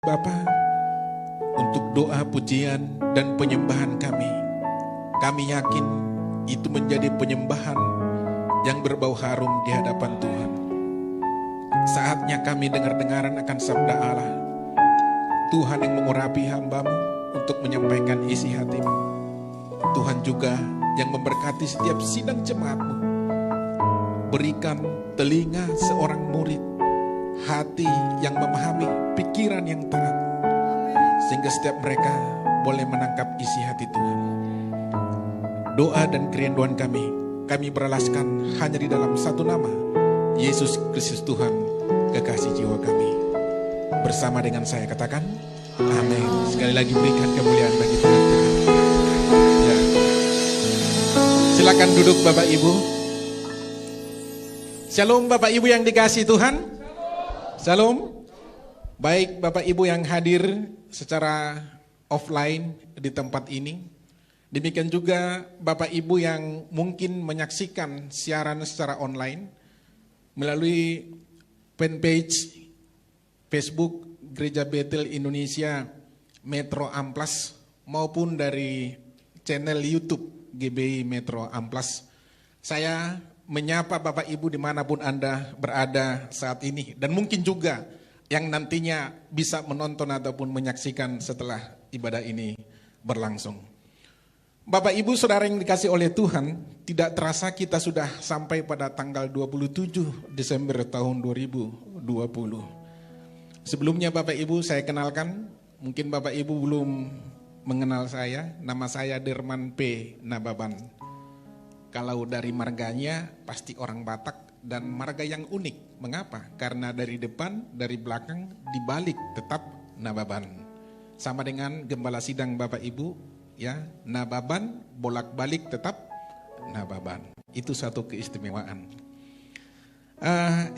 Bapa, untuk doa pujian dan penyembahan kami. Kami yakin itu menjadi penyembahan yang berbau harum di hadapan Tuhan. Saatnya kami dengar-dengaran akan sabda Allah. Tuhan yang mengurapi hamba-Mu untuk menyampaikan isi hati-Mu. Tuhan juga yang memberkati setiap sidang jemaat-Mu. Berikan telinga seorang murid, hati yang memahami, pikiran yang taat, sehingga setiap mereka boleh menangkap isi hati Tuhan. Doa dan kerinduan kami beralaskan hanya di dalam satu nama, Yesus Kristus Tuhan, kekasih jiwa kami. Bersama dengan saya katakan, amin. Sekali lagi berikan kemuliaan bagi Tuhan. Ya. Silakan duduk Bapak Ibu. Shalom Bapak Ibu yang dikasihi Tuhan. Shalom. Baik Bapak Ibu yang hadir secara offline di tempat ini. Demikian juga Bapak Ibu yang mungkin menyaksikan siaran secara online melalui fanpage Facebook Gereja Betel Indonesia Metro Amplas maupun dari channel YouTube GBI Metro Amplas. Saya menyapa Bapak Ibu dimanapun Anda berada saat ini. Dan mungkin juga yang nantinya bisa menonton ataupun menyaksikan setelah ibadah ini berlangsung. Bapak Ibu saudara yang dikasih oleh Tuhan, tidak terasa kita sudah sampai pada tanggal 27 Desember tahun 2020. Sebelumnya Bapak Ibu saya kenalkan, mungkin Bapak Ibu belum mengenal saya, nama saya Derman P. Nababan. Kalau dari marganya pasti orang Batak dan marga yang unik. Mengapa? Karena dari depan, dari belakang, dibalik tetap Nababan. Sama dengan gembala sidang Bapak Ibu, ya, Nababan bolak-balik tetap Nababan. Itu satu keistimewaan.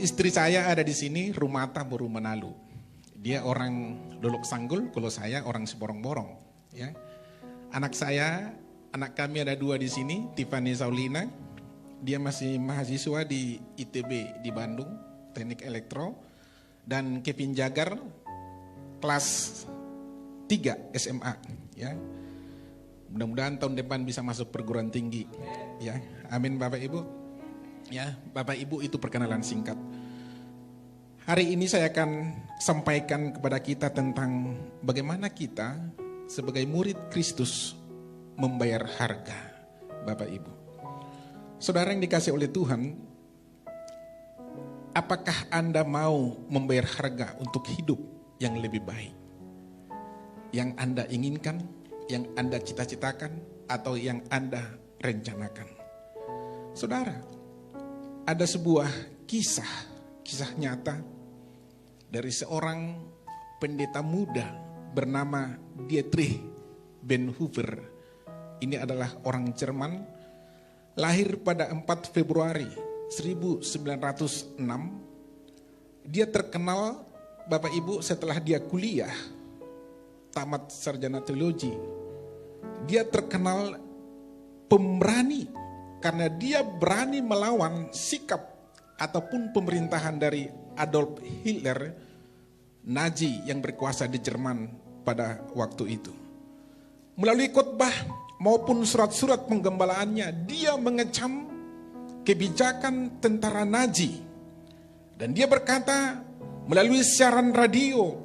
Istri saya ada di sini, Rumata Boru Menalu. Dia orang Dolok Sanggul, kalau saya orang Seborong-Borong. Ya. Anak kami ada dua di sini, Tiffany Saulina, dia masih mahasiswa di ITB di Bandung, Teknik Elektro, dan Kevin Jagar, kelas 3 SMA, ya. Mudah-mudahan tahun depan bisa masuk perguruan tinggi, ya. Amin Bapak Ibu. Ya, Bapak Ibu itu perkenalan singkat. Hari ini saya akan sampaikan kepada kita tentang bagaimana kita sebagai murid Kristus membayar harga, Bapak Ibu. Saudara yang dikasih oleh Tuhan, apakah Anda mau membayar harga untuk hidup yang lebih baik? Yang Anda inginkan, yang Anda cita-citakan, atau yang Anda rencanakan? Saudara, ada sebuah kisah nyata dari seorang pendeta muda bernama Dietrich Bonhoeffer. Ini adalah orang Jerman, lahir pada 4 Februari 1906. Dia terkenal Bapak Ibu setelah dia kuliah, tamat sarjana teologi. Dia terkenal pemberani karena dia berani melawan sikap ataupun pemerintahan dari Adolf Hitler, Nazi yang berkuasa di Jerman pada waktu itu. Melalui khotbah maupun surat-surat penggembalaannya, dia mengecam kebijakan tentara Nazi. Dan dia berkata melalui siaran radio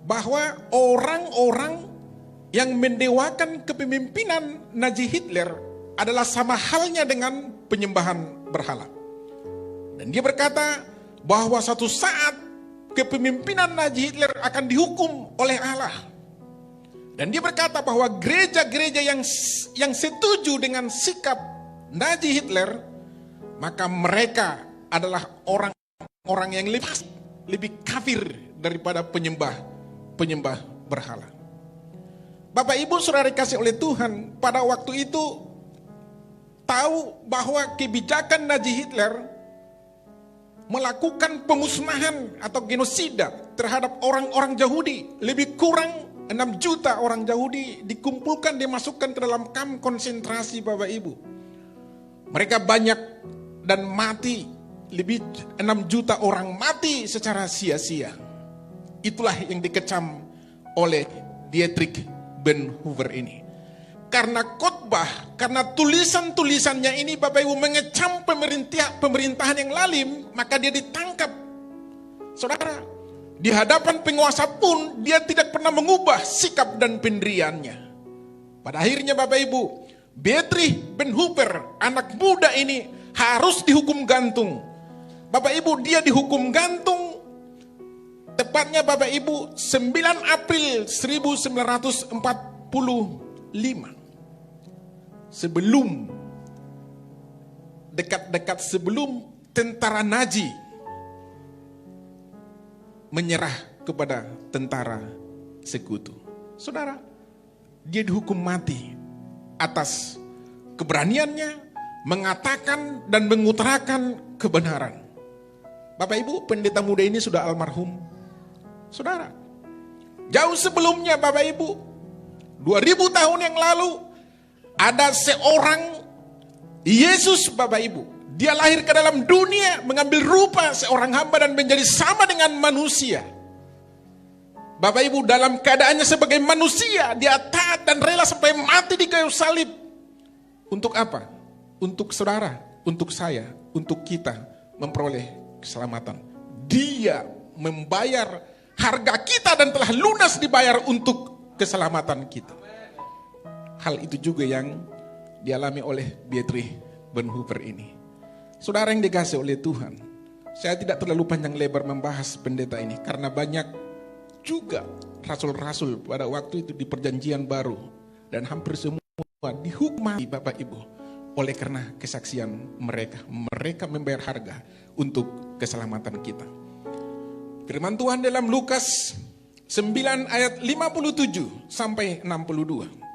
bahwa orang-orang yang mendewakan kepemimpinan Nazi Hitler adalah sama halnya dengan penyembahan berhala. Dan dia berkata bahwa suatu saat kepemimpinan Nazi Hitler akan dihukum oleh Allah. Dan dia berkata bahwa gereja-gereja yang setuju dengan sikap Nazi Hitler, maka mereka adalah orang-orang yang lebih kafir daripada penyembah berhala. Bapak Ibu saudara dikasih oleh Tuhan, pada waktu itu tahu bahwa kebijakan Nazi Hitler melakukan pemusnahan atau genosida terhadap orang-orang Yahudi. Lebih kurang 6 juta orang Yahudi dikumpulkan, dimasukkan ke dalam kamp konsentrasi Bapak Ibu. Mereka banyak dan mati, lebih 6 juta orang mati secara sia-sia. Itulah yang dikecam oleh Dietrich Bonhoeffer ini. Karena khotbah, karena tulisan-tulisannya ini Bapak Ibu mengecam pemerintahan yang lalim, maka dia ditangkap. Saudara, di hadapan penguasa pun dia tidak pernah mengubah sikap dan pendiriannya. Pada akhirnya Bapak Ibu, Dietrich Bonhoeffer, anak muda ini harus dihukum gantung. Bapak Ibu, dia dihukum gantung tepatnya Bapak Ibu 9 April 1945. Dekat-dekat sebelum tentara Nazi menyerah kepada tentara sekutu. Saudara, dia dihukum mati atas keberaniannya mengatakan dan mengutarakan kebenaran. Bapak Ibu, pendeta muda ini sudah almarhum. Saudara, jauh sebelumnya Bapak Ibu, 2000 tahun yang lalu, ada seorang Yesus Bapak Ibu. Dia lahir ke dalam dunia, mengambil rupa seorang hamba dan menjadi sama dengan manusia. Bapak Ibu, dalam keadaannya sebagai manusia, dia taat dan rela sampai mati di kayu salib. Untuk apa? Untuk saudara, untuk saya, untuk kita memperoleh keselamatan. Dia membayar harga kita dan telah lunas dibayar untuk keselamatan kita. Hal itu juga yang dialami oleh Dietrich Bonhoeffer ini. Saudara yang dikasihi oleh Tuhan, saya tidak terlalu panjang lebar membahas pendeta ini karena banyak juga rasul-rasul pada waktu itu di perjanjian baru dan hampir semua dihukum mati Bapak Ibu oleh karena kesaksian mereka. Mereka membayar harga untuk keselamatan kita. Firman Tuhan dalam Lukas 9 ayat 57 sampai 62.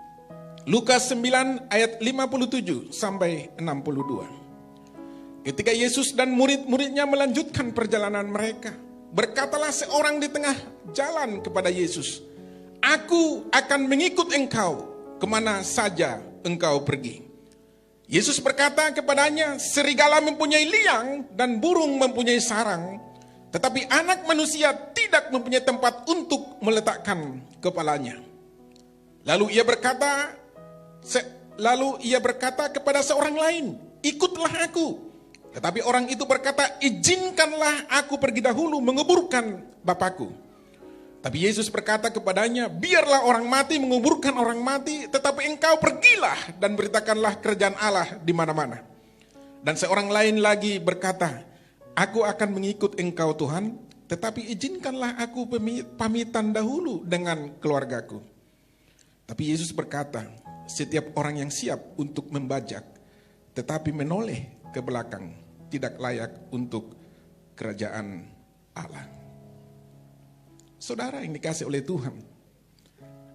Lukas 9 ayat 57 sampai 62. Ketika Yesus dan murid-muridnya melanjutkan perjalanan mereka, berkatalah seorang di tengah jalan kepada Yesus, "Aku akan mengikut engkau kemana saja engkau pergi." Yesus berkata kepadanya, "Serigala mempunyai liang dan burung mempunyai sarang, tetapi anak manusia tidak mempunyai tempat untuk meletakkan kepalanya." Lalu ia berkata kepada seorang lain, "Ikutlah aku." Tetapi orang itu berkata, "Izinkanlah aku pergi dahulu menguburkan Bapakku." Tapi Yesus berkata kepadanya, "Biarlah orang mati menguburkan orang mati, tetapi engkau pergilah dan beritakanlah kerajaan Allah di mana-mana." Dan seorang lain lagi berkata, "Aku akan mengikut engkau Tuhan, tetapi izinkanlah aku pamitan dahulu dengan keluargaku." Tapi Yesus berkata, "Setiap orang yang siap untuk membajak, tetapi menoleh ke belakang, tidak layak untuk kerajaan Allah." Saudara yang dikasihi oleh Tuhan,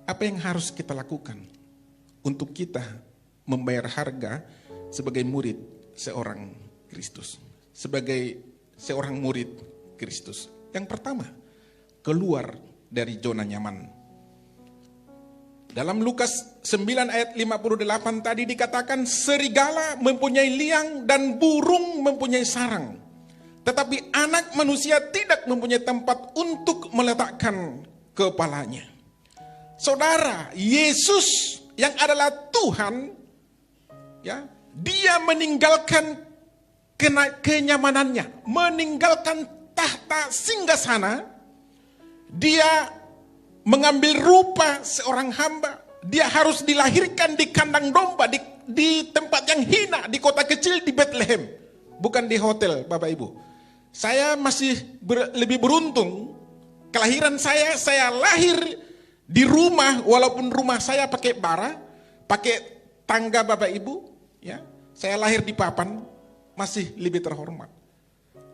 apa yang harus kita lakukan untuk kita membayar harga sebagai murid seorang Kristus, sebagai seorang murid Kristus? Yang pertama, keluar dari zona nyaman. Dalam Lukas 9 ayat 58 tadi dikatakan, serigala mempunyai liang dan burung mempunyai sarang, tetapi anak manusia tidak mempunyai tempat untuk meletakkan kepalanya. Saudara, Yesus yang adalah Tuhan, ya, dia meninggalkan kenyamanannya, meninggalkan tahta singgasana, dia mengambil rupa seorang hamba. Dia harus dilahirkan di kandang domba, di tempat yang hina, di kota kecil di Bethlehem, bukan di hotel, Bapak Ibu. Saya masih lebih beruntung. Kelahiran saya lahir di rumah, walaupun rumah saya pakai bara, pakai tangga Bapak Ibu, ya. Saya lahir di papan, masih lebih terhormat.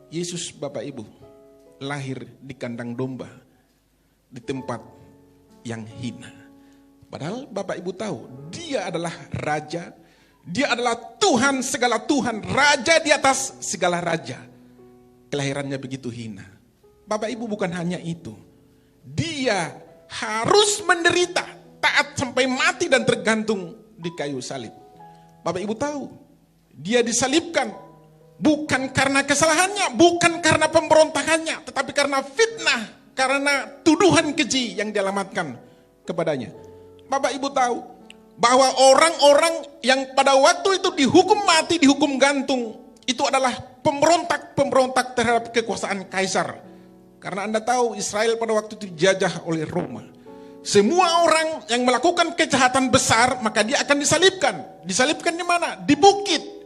Yesus Bapak Ibu lahir di kandang domba, di tempat yang hina. Padahal Bapak Ibu tahu, dia adalah raja, dia adalah Tuhan segala Tuhan, raja di atas segala raja. Kelahirannya begitu hina. Bapak Ibu bukan hanya itu, dia harus menderita, taat sampai mati dan tergantung di kayu salib. Bapak Ibu tahu, dia disalibkan bukan karena kesalahannya, bukan karena pemberontakannya, tetapi karena fitnah karena tuduhan keji yang dialamatkan kepadanya. Bapak Ibu tahu bahwa orang-orang yang pada waktu itu dihukum mati, dihukum gantung, itu adalah pemberontak terhadap kekuasaan Kaisar. Karena Anda tahu Israel pada waktu itu dijajah oleh Roma. Semua orang yang melakukan kejahatan besar maka dia akan disalibkan. Disalibkan di mana? Di bukit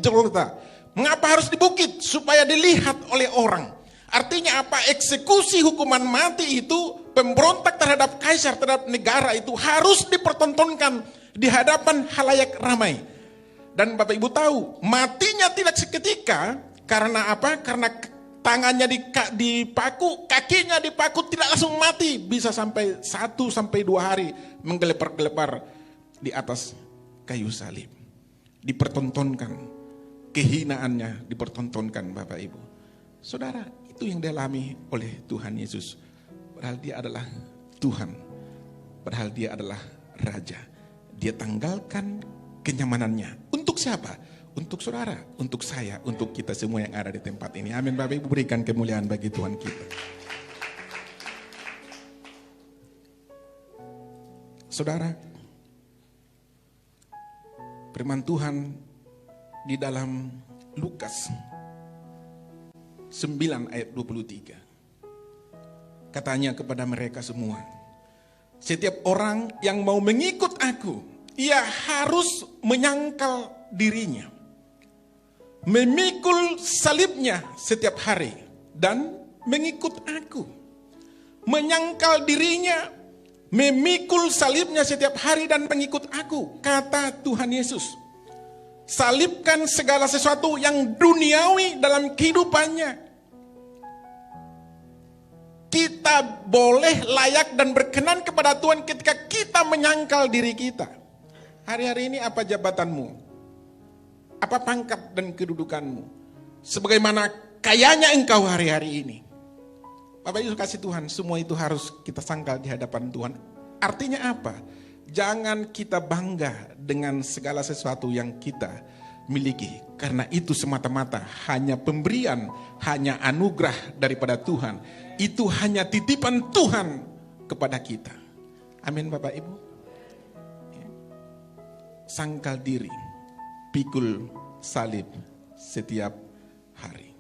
Golgota. Mengapa harus di bukit? Supaya dilihat oleh orang. Artinya apa? Eksekusi hukuman mati itu, pemberontak terhadap Kaisar, terhadap negara itu harus dipertontonkan di hadapan halayak ramai. Dan Bapak Ibu tahu, matinya tidak seketika. Karena apa? Karena tangannya dipaku, kakinya dipaku, tidak langsung mati. Bisa sampai 1-2 hari menggelepar-gelepar di atas kayu salib. Dipertontonkan, kehinaannya dipertontonkan Bapak Ibu. Saudara, itu yang dialami oleh Tuhan Yesus. Padahal dia adalah Tuhan. Padahal dia adalah Raja. Dia tanggalkan kenyamanannya. Untuk siapa? Untuk saudara, untuk saya, untuk kita semua yang ada di tempat ini. Amin. Bapak Ibu, berikan kemuliaan bagi Tuhan kita. Saudara, firman Tuhan di dalam Lukas 9 ayat 23. Katanya kepada mereka semua, setiap orang yang mau mengikut aku, ia harus menyangkal dirinya, memikul salibnya setiap hari dan mengikut aku. Menyangkal dirinya, memikul salibnya setiap hari dan mengikut aku, kata Tuhan Yesus. Salibkan segala sesuatu yang duniawi dalam kehidupannya. Kita boleh layak dan berkenan kepada Tuhan ketika kita menyangkal diri kita. Hari-hari ini apa jabatanmu? Apa pangkat dan kedudukanmu? Sebagaimana kayanya engkau hari-hari ini. Bapak Ibu kasih Tuhan, semua itu harus kita sangkal di hadapan Tuhan. Artinya apa? Jangan kita bangga dengan segala sesuatu yang kita miliki. Karena itu semata-mata hanya pemberian, hanya anugerah daripada Tuhan. Itu hanya titipan Tuhan kepada kita. Amin Bapak Ibu. Sangkal diri, pikul salib setiap hari.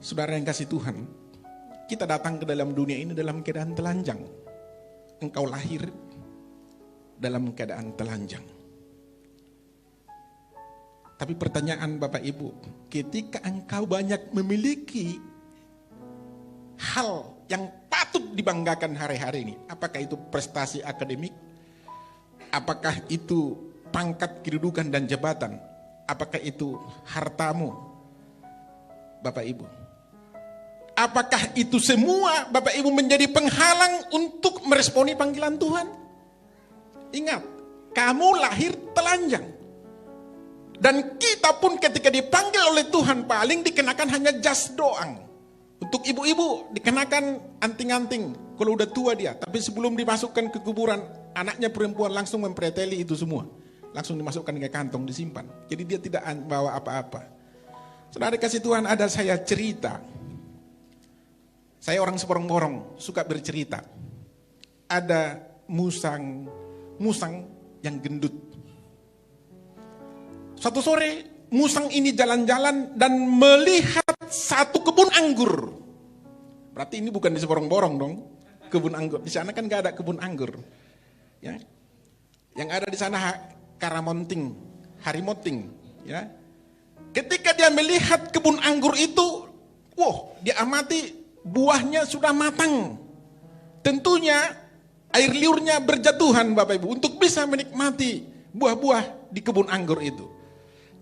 Saudara yang kasih Tuhan, kita datang ke dalam dunia ini dalam keadaan telanjang. Engkau lahir dalam keadaan telanjang. Tapi pertanyaan Bapak Ibu, ketika engkau banyak memiliki hal yang patut dibanggakan hari-hari ini, apakah itu prestasi akademik? Apakah itu pangkat kedudukan dan jabatan? Apakah itu hartamu? Bapak Ibu. Apakah itu semua Bapak Ibu menjadi penghalang untuk meresponi panggilan Tuhan? Ingat, kamu lahir telanjang. Dan kita pun ketika dipanggil oleh Tuhan paling dikenakan hanya jas doang. Untuk ibu-ibu dikenakan anting-anting kalau udah tua dia. Tapi sebelum dimasukkan ke kuburan, anaknya perempuan langsung mempreteli itu semua. Langsung dimasukkan ke kantong, disimpan. Jadi dia tidak bawa apa-apa. Saudara kasih Tuhan, ada saya cerita. Saya orang seborong-borong, suka bercerita. Ada musang yang gendut. Suatu sore, musang ini jalan-jalan dan melihat satu kebun anggur. Berarti ini bukan di seborong-borong dong, kebun anggur. Di sana kan gak ada kebun anggur. Ya. Yang ada di sana karamonting, harimoting. Ya. Ketika dia melihat kebun anggur itu, dia amati buahnya sudah matang. Tentunya air liurnya berjatuhan Bapak Ibu untuk bisa menikmati buah-buah di kebun anggur itu.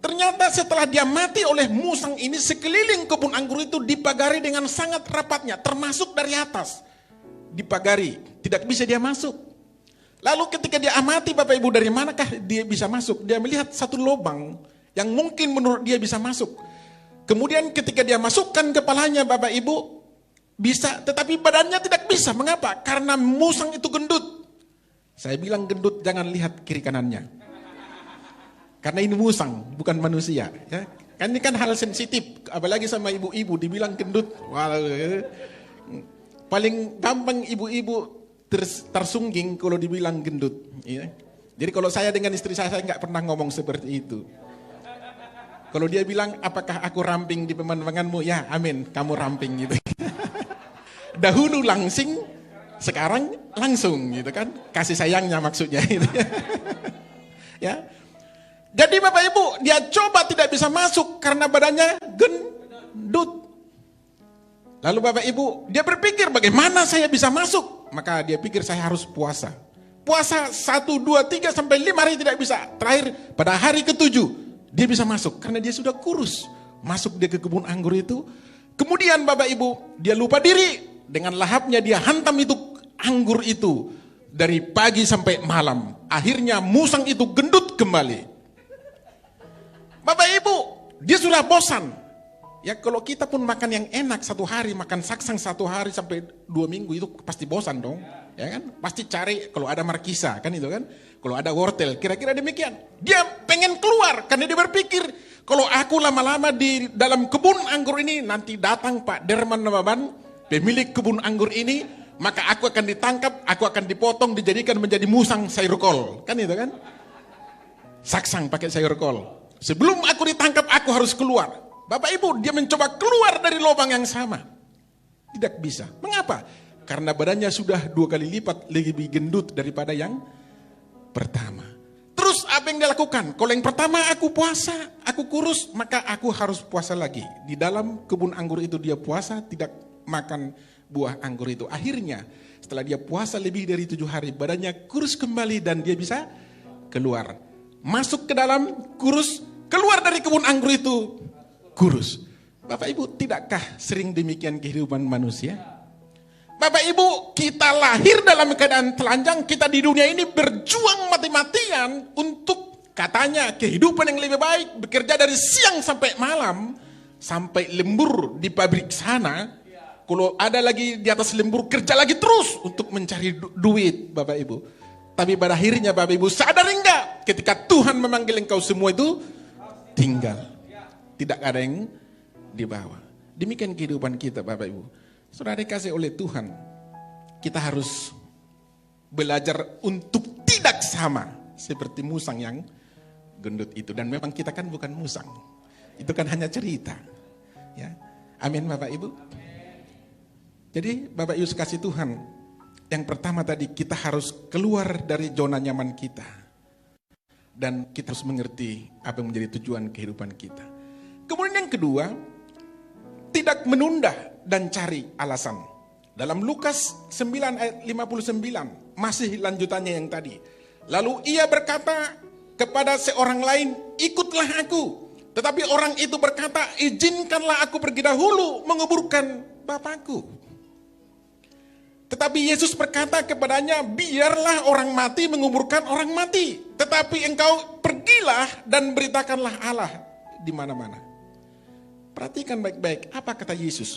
Ternyata setelah dia mati oleh musang ini, sekeliling kebun anggur itu dipagari dengan sangat rapatnya, termasuk dari atas. Dipagari, tidak bisa dia masuk. Lalu ketika dia amati Bapak Ibu, dari manakah dia bisa masuk? Dia melihat satu lubang yang mungkin menurut dia bisa masuk. Kemudian ketika dia masukkan kepalanya Bapak Ibu, bisa, tetapi badannya tidak bisa. Mengapa? Karena musang itu gendut. Saya bilang gendut, jangan lihat kiri kanannya. Karena ini musang, bukan manusia. Ya. Kan ini kan hal sensitif, apalagi sama ibu-ibu dibilang gendut. paling gampang ibu-ibu tersungging kalau dibilang gendut. Ya. Jadi kalau saya dengan istri saya nggak pernah ngomong seperti itu. Kalau dia bilang, apakah aku ramping di pemandanganmu? Ya, amin, kamu ramping gitu. Dahulu langsing, sekarang langsung gitu kan. Kasih sayangnya maksudnya. Gitu. Ya. Jadi Bapak Ibu, dia coba tidak bisa masuk karena badannya gendut. Lalu Bapak Ibu, dia berpikir bagaimana saya bisa masuk? Maka dia pikir saya harus puasa. Puasa 1, 2, 3 sampai 5 hari tidak bisa. Terakhir pada hari ke-7 dia bisa masuk karena dia sudah kurus. Masuk dia ke kebun anggur itu. Kemudian Bapak Ibu, dia lupa diri. Dengan lahapnya dia hantam itu anggur itu dari pagi sampai malam. Akhirnya musang itu gendut kembali. Bapak Ibu, dia sudah bosan. Ya kalau kita pun makan yang enak 1 hari, makan saksang 1 hari sampai 2 minggu itu pasti bosan dong. Ya kan? Pasti cari kalau ada markisa kan itu kan. Kalau ada wortel, kira-kira demikian. Dia pengen keluar karena dia berpikir kalau aku lama-lama di dalam kebun anggur ini nanti datang Pak Derman Nababan, pemilik kebun anggur ini, maka aku akan ditangkap, aku akan dipotong, dijadikan menjadi musang sayur kol. Kan itu kan? Saksang pakai sayur kol. Sebelum aku ditangkap, aku harus keluar. Bapak Ibu, dia mencoba keluar dari lubang yang sama. Tidak bisa. Mengapa? Karena badannya sudah 2 kali lipat lebih gendut daripada yang pertama. Terus apa yang dia lakukan? Kalau yang pertama aku puasa, aku kurus, maka aku harus puasa lagi. Di dalam kebun anggur itu dia puasa, tidak makan buah anggur itu. Akhirnya setelah dia puasa lebih dari 7 hari, badannya kurus kembali dan dia bisa keluar. Masuk ke dalam, kurus, keluar dari kebun anggur itu, kurus. Bapak Ibu, tidakkah sering demikian kehidupan manusia? Bapak Ibu, kita lahir dalam keadaan telanjang, kita di dunia ini berjuang mati-matian untuk katanya kehidupan yang lebih baik, bekerja dari siang sampai malam, sampai lembur di pabrik sana, kalau ada lagi di atas lembur, kerja lagi terus untuk mencari duit Bapak Ibu. Tapi pada akhirnya Bapak Ibu sadar enggak, ketika Tuhan memanggil engkau semua itu, tinggal. Tidak ada yang dibawa. Demikian kehidupan kita Bapak Ibu. Saudara dikasih oleh Tuhan, kita harus belajar untuk tidak sama seperti musang yang gendut itu. Dan memang kita kan bukan musang. Itu kan hanya cerita. Ya. Amin Bapak Ibu. Jadi Bapak Ibu kasih Tuhan, yang pertama tadi kita harus keluar dari zona nyaman kita. Dan kita harus mengerti apa yang menjadi tujuan kehidupan kita. Kemudian yang kedua, tidak menunda dan cari alasan. Dalam Lukas 9 ayat 59, masih lanjutannya yang tadi. Lalu ia berkata kepada seorang lain, ikutlah aku. Tetapi orang itu berkata, izinkanlah aku pergi dahulu menguburkan Bapakku. Tetapi Yesus berkata kepadanya, biarlah orang mati menguburkan orang mati. Tetapi engkau pergilah dan beritakanlah Allah di mana-mana. Perhatikan baik-baik, apa kata Yesus?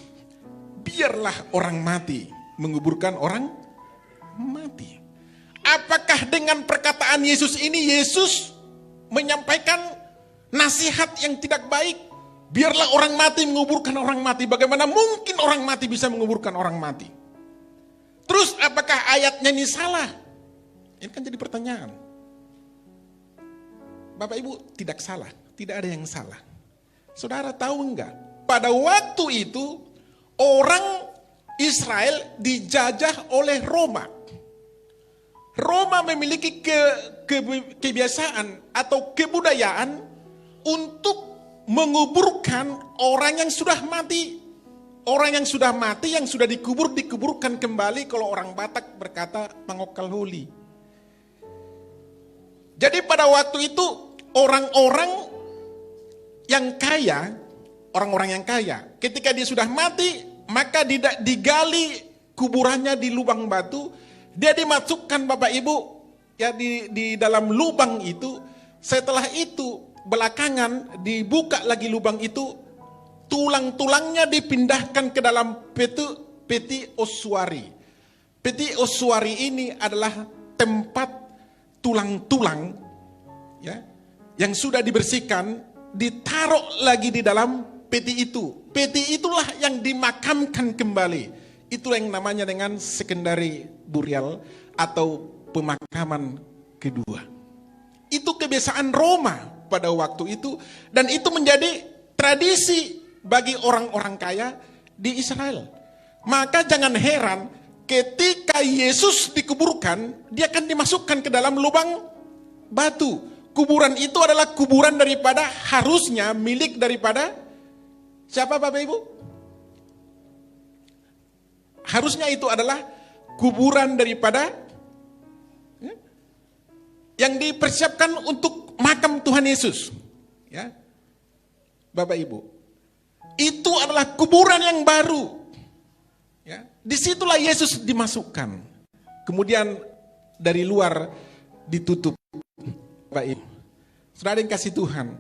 Biarlah orang mati menguburkan orang mati. Apakah dengan perkataan Yesus ini, Yesus menyampaikan nasihat yang tidak baik? Biarlah orang mati menguburkan orang mati. Bagaimana mungkin orang mati bisa menguburkan orang mati? Terus apakah ayatnya ini salah? Ini kan jadi pertanyaan. Bapak Ibu, tidak salah. Tidak ada yang salah. Saudara tahu enggak? Pada waktu itu orang Israel dijajah oleh Roma. Roma memiliki kebiasaan atau kebudayaan untuk menguburkan orang yang sudah mati. Orang yang sudah mati, yang sudah dikuburkan kembali. Kalau orang Batak berkata mangokal huli. Jadi pada waktu itu orang-orang yang kaya, orang-orang yang kaya, ketika dia sudah mati, maka digali kuburannya di lubang batu, dia dimasukkan Bapak Ibu ya di dalam lubang itu. Setelah itu belakangan dibuka lagi lubang itu, tulang-tulangnya dipindahkan ke dalam peti ossuary. Peti ossuary ini adalah tempat tulang-tulang ya yang sudah dibersihkan ditaruh lagi di dalam peti itu. Peti itulah yang dimakamkan kembali. Itulah yang namanya dengan secondary burial atau pemakaman kedua. Itu kebiasaan Roma pada waktu itu, dan itu menjadi tradisi bagi orang-orang kaya di Israel. Maka jangan heran ketika Yesus dikuburkan, dia akan dimasukkan ke dalam lubang batu. Kuburan itu adalah kuburan daripada, harusnya milik daripada siapa Bapak Ibu? Harusnya itu adalah kuburan daripada yang dipersiapkan untuk makam Tuhan Yesus. Ya, Bapak Ibu, itu adalah kuburan yang baru. Ya, disitulah Yesus dimasukkan. Kemudian dari luar ditutup. Bapak Ibu, saudara yang kasih Tuhan,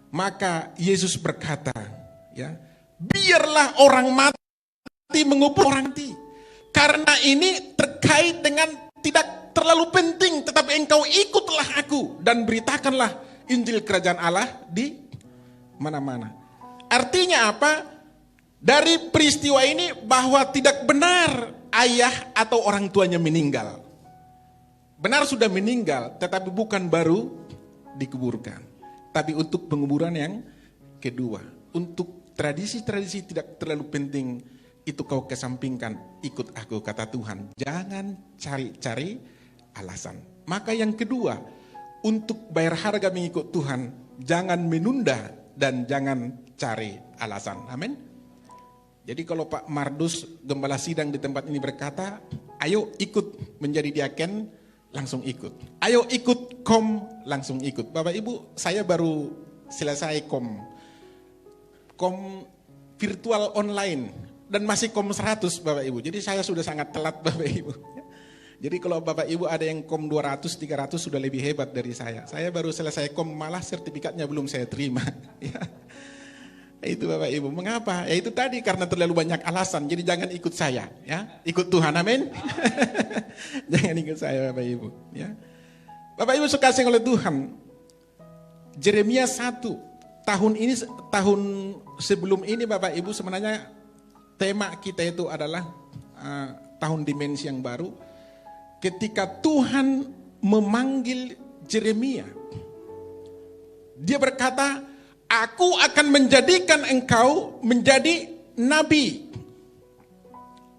maka Yesus berkata, ya, biarlah orang mati mengubur orang mati. Karena ini terkait dengan tidak terlalu penting, tetapi engkau ikutlah aku dan beritakanlah Injil Kerajaan Allah di mana-mana. Artinya apa? Dari peristiwa ini bahwa tidak benar ayah atau orang tuanya meninggal. Benar sudah meninggal, tetapi bukan baru dikuburkan. Tapi untuk penguburan yang kedua. Untuk tradisi-tradisi tidak terlalu penting, itu kau kesampingkan, ikut aku kata Tuhan. Jangan cari-cari alasan. Maka yang kedua, untuk bayar harga mengikut Tuhan, jangan menunda dan jangan cari alasan. Amin. Jadi kalau Pak Mardus, gembala sidang di tempat ini berkata, ayo ikut menjadi diaken, langsung ikut. Ayo ikut kom, langsung ikut. Bapak Ibu, saya baru selesai kom virtual online dan masih kom 100 Bapak Ibu. Jadi saya sudah sangat telat Bapak Ibu. Jadi kalau Bapak Ibu ada yang kom 200, 300 sudah lebih hebat dari saya. Saya baru selesai kom, malah sertifikatnya belum saya terima. Ya. Itu Bapak Ibu. Mengapa? Ya itu tadi, karena terlalu banyak alasan. Jadi jangan ikut saya, ya. Ikut Tuhan, amin. Jangan ikut saya Bapak Ibu, ya. Bapak Ibu sekasih oleh Tuhan. Yeremia 1 tahun ini, tahun sebelum ini Bapak Ibu, sebenarnya tema kita itu adalah tahun dimensi yang baru. Ketika Tuhan memanggil Yeremia, dia berkata, aku akan menjadikan engkau menjadi nabi.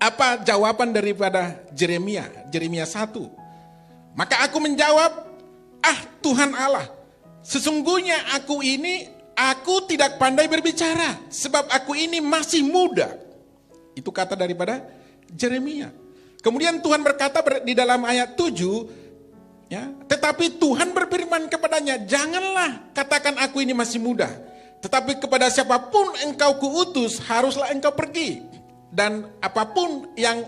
Apa jawaban daripada Yeremia? Yeremia 1. Maka aku menjawab, Tuhan Allah, sesungguhnya aku tidak pandai berbicara, sebab aku ini masih muda. Itu kata daripada Yeremia. Kemudian Tuhan berkata di dalam ayat 7, ya, tetapi Tuhan berfirman kepadanya, janganlah katakan aku ini masih muda, tetapi kepada siapapun engkau kuutus, haruslah engkau pergi. Dan apapun yang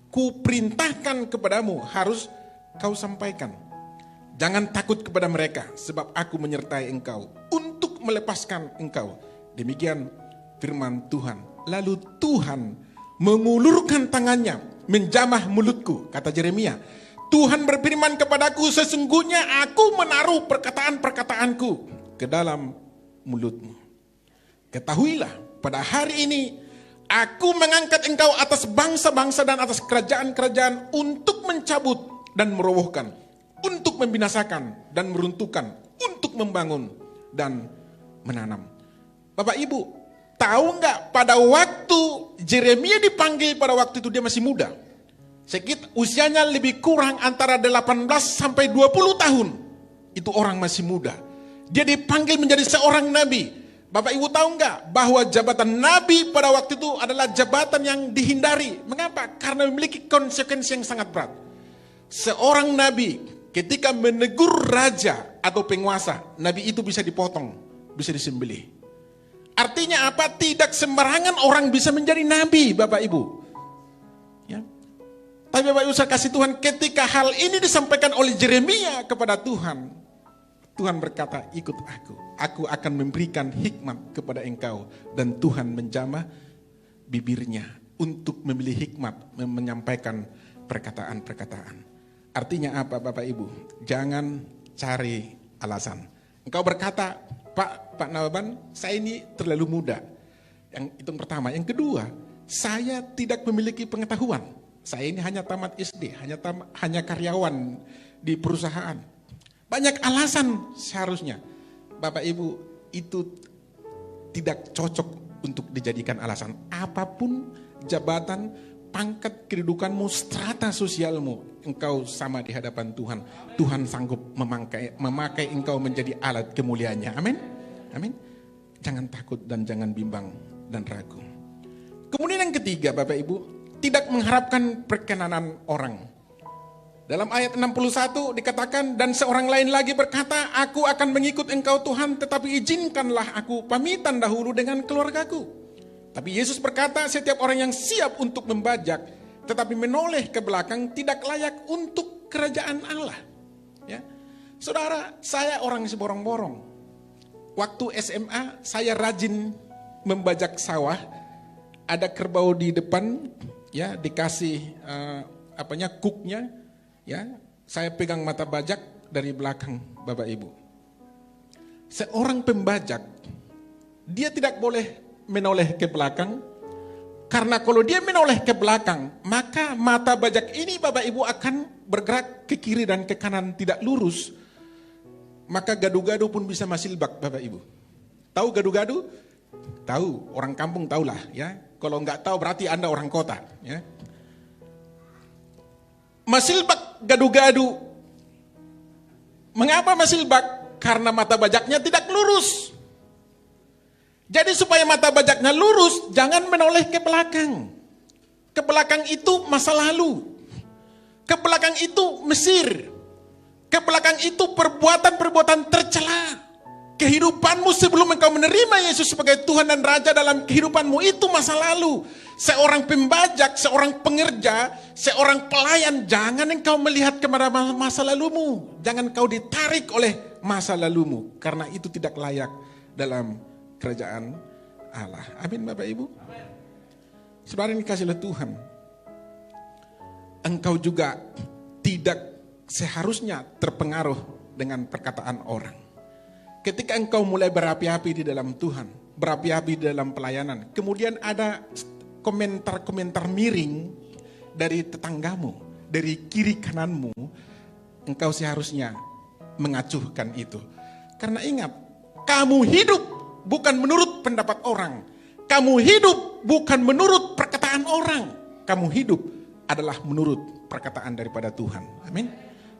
kuperintahkan kepadamu, harus kau sampaikan. Jangan takut kepada mereka, sebab aku menyertai engkau untuk melepaskan engkau. Demikian firman Tuhan. Lalu Tuhan mengulurkan tangannya, menjamah mulutku, kata Yeremia. Tuhan berfirman kepadaku, sesungguhnya aku menaruh perkataan-perkataanku ke dalam mulutmu. Ketahuilah, pada hari ini aku mengangkat engkau atas bangsa-bangsa dan atas kerajaan-kerajaan untuk mencabut dan merobohkan, untuk membinasakan dan meruntuhkan, untuk membangun dan menanam. Bapak Ibu, tahu nggak pada waktu Yeremia dipanggil, pada waktu itu dia masih muda. Sekitar usianya lebih kurang antara 18 sampai 20 tahun. Itu orang masih muda. Dia dipanggil menjadi seorang nabi. Bapak Ibu tahu nggak bahwa jabatan nabi pada waktu itu adalah jabatan yang dihindari. Mengapa? Karena memiliki konsekuensi yang sangat berat. Seorang nabi ketika menegur raja atau penguasa, nabi itu bisa dipotong, bisa disembelih. Artinya apa? Tidak sembarangan orang bisa menjadi nabi, Bapak Ibu. Ya. Tapi Bapak Ibu saya kasih Tuhan, ketika hal ini disampaikan oleh Yeremia kepada Tuhan, Tuhan berkata, ikut aku akan memberikan hikmat kepada engkau. Dan Tuhan menjamah bibirnya untuk memilih hikmat, menyampaikan perkataan-perkataan. Artinya apa Bapak Ibu? Jangan cari alasan. Engkau berkata, Pak Nawaban, saya ini terlalu muda. Yang itu yang pertama. Yang kedua, saya tidak memiliki pengetahuan. Saya ini hanya tamat SD, hanya karyawan di perusahaan. Banyak alasan seharusnya. Bapak Ibu, itu tidak cocok untuk dijadikan alasan. Apapun jabatan, pangkat kedudukanmu, strata sosialmu, engkau sama di hadapan Tuhan. Tuhan sanggup memakai engkau menjadi alat kemuliaannya. Amin. Amin. Jangan takut dan jangan bimbang dan ragu. Kemudian yang ketiga, Bapak Ibu, tidak mengharapkan perkenanan orang. Dalam ayat 61 dikatakan, dan seorang lain lagi berkata, aku akan mengikut engkau Tuhan, tetapi izinkanlah aku pamitan dahulu dengan keluargaku. Tapi Yesus berkata, setiap orang yang siap untuk membajak, tetapi menoleh ke belakang, tidak layak untuk kerajaan Allah. Ya. Saudara, saya orang seborong-borong. Waktu SMA, saya rajin membajak sawah. Ada kerbau di depan, ya dikasih kuknya, ya saya pegang mata bajak dari belakang, Bapak Ibu. Seorang pembajak, dia tidak boleh menoleh ke belakang, karena kalau dia menoleh ke belakang, maka mata bajak ini, Bapak Ibu, akan bergerak ke kiri dan ke kanan, tidak lurus. Maka gadu-gadu pun bisa masilbak, Bapak Ibu. Tahu gadu-gadu? Tahu, orang kampung tahulah, ya. Kalau nggak tahu berarti Anda orang kota, ya. Masilbak gadu-gadu. Mengapa masilbak? Karena mata bajaknya tidak lurus. Jadi supaya mata bajaknya lurus, jangan menoleh ke belakang. Ke belakang itu masa lalu. Ke belakang itu Mesir. Ke belakang itu perbuatan-perbuatan tercela. Kehidupanmu sebelum engkau menerima Yesus sebagai Tuhan dan Raja dalam kehidupanmu itu masa lalu. Seorang pembajak, seorang pengerja, seorang pelayan, jangan engkau melihat kepada masa lalumu. Jangan kau ditarik oleh masa lalumu. Karena itu tidak layak dalam kerajaan Allah. Amin, Bapak Ibu. Saudara yang dikasihi oleh Tuhan, engkau juga tidak seharusnya terpengaruh dengan perkataan orang. Ketika engkau mulai berapi-api di dalam Tuhan, berapi-api di dalam pelayanan, kemudian ada komentar-komentar miring dari tetanggamu, dari kiri kananmu, engkau seharusnya mengacuhkan itu. Karena ingat, kamu hidup bukan menurut pendapat orang, kamu hidup bukan menurut perkataan orang, kamu hidup adalah menurut perkataan daripada Tuhan. Amin.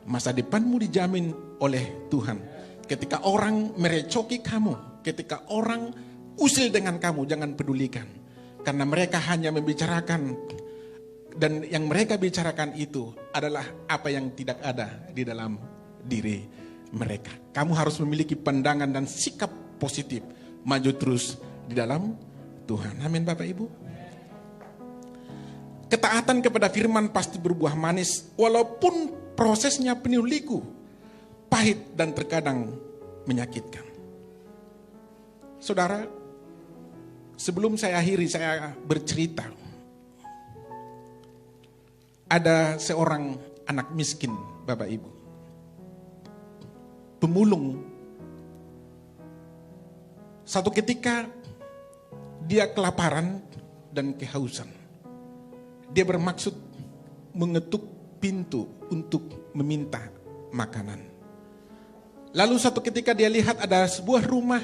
Masa depanmu dijamin oleh Tuhan. Ketika orang merecoki kamu, ketika orang usil dengan kamu, jangan pedulikan. Karena mereka hanya membicarakan, dan yang mereka bicarakan itu adalah apa yang tidak ada di dalam diri mereka. Kamu harus memiliki pandangan dan sikap positif, maju terus di dalam Tuhan. Amin, Bapak Ibu. Ketaatan kepada firman pasti berbuah manis, walaupun prosesnya penuh liku, pahit dan terkadang menyakitkan. Saudara, sebelum saya akhiri, saya bercerita. Ada seorang anak miskin, Bapak Ibu. Pemulung. Satu ketika dia kelaparan dan kehausan. Dia bermaksud mengetuk pintu untuk meminta makanan. Lalu satu ketika dia lihat ada sebuah rumah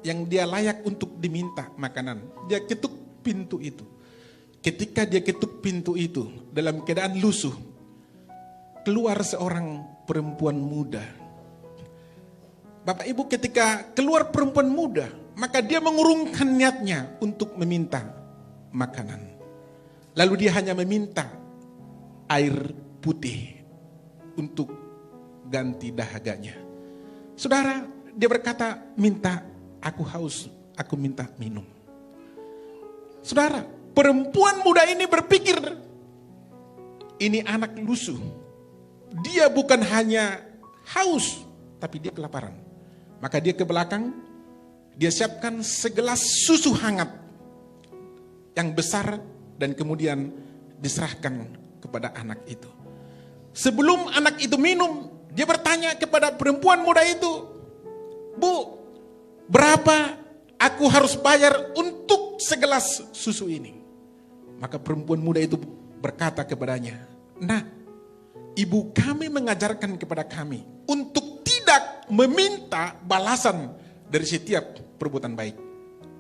yang dia layak untuk diminta makanan. Dia ketuk pintu itu. Ketika dia ketuk pintu itu dalam keadaan lusuh, keluar seorang perempuan muda. Bapak Ibu, ketika keluar perempuan muda, maka dia mengurungkan niatnya untuk meminta makanan. Lalu dia hanya meminta air putih untuk ganti dahaganya. Saudara, dia berkata, minta, aku haus, aku minta minum. Saudara, perempuan muda ini berpikir, ini anak lusuh. Dia bukan hanya haus, tapi dia kelaparan. Maka dia ke belakang, dia siapkan segelas susu hangat yang besar dan kemudian diserahkan kepada anak itu. Sebelum anak itu minum, dia bertanya kepada perempuan muda itu, Bu, berapa aku harus bayar untuk segelas susu ini? Maka perempuan muda itu berkata kepadanya, "Nah, ibu kami mengajarkan kepada kami untuk tidak meminta balasan dari setiap perbuatan baik.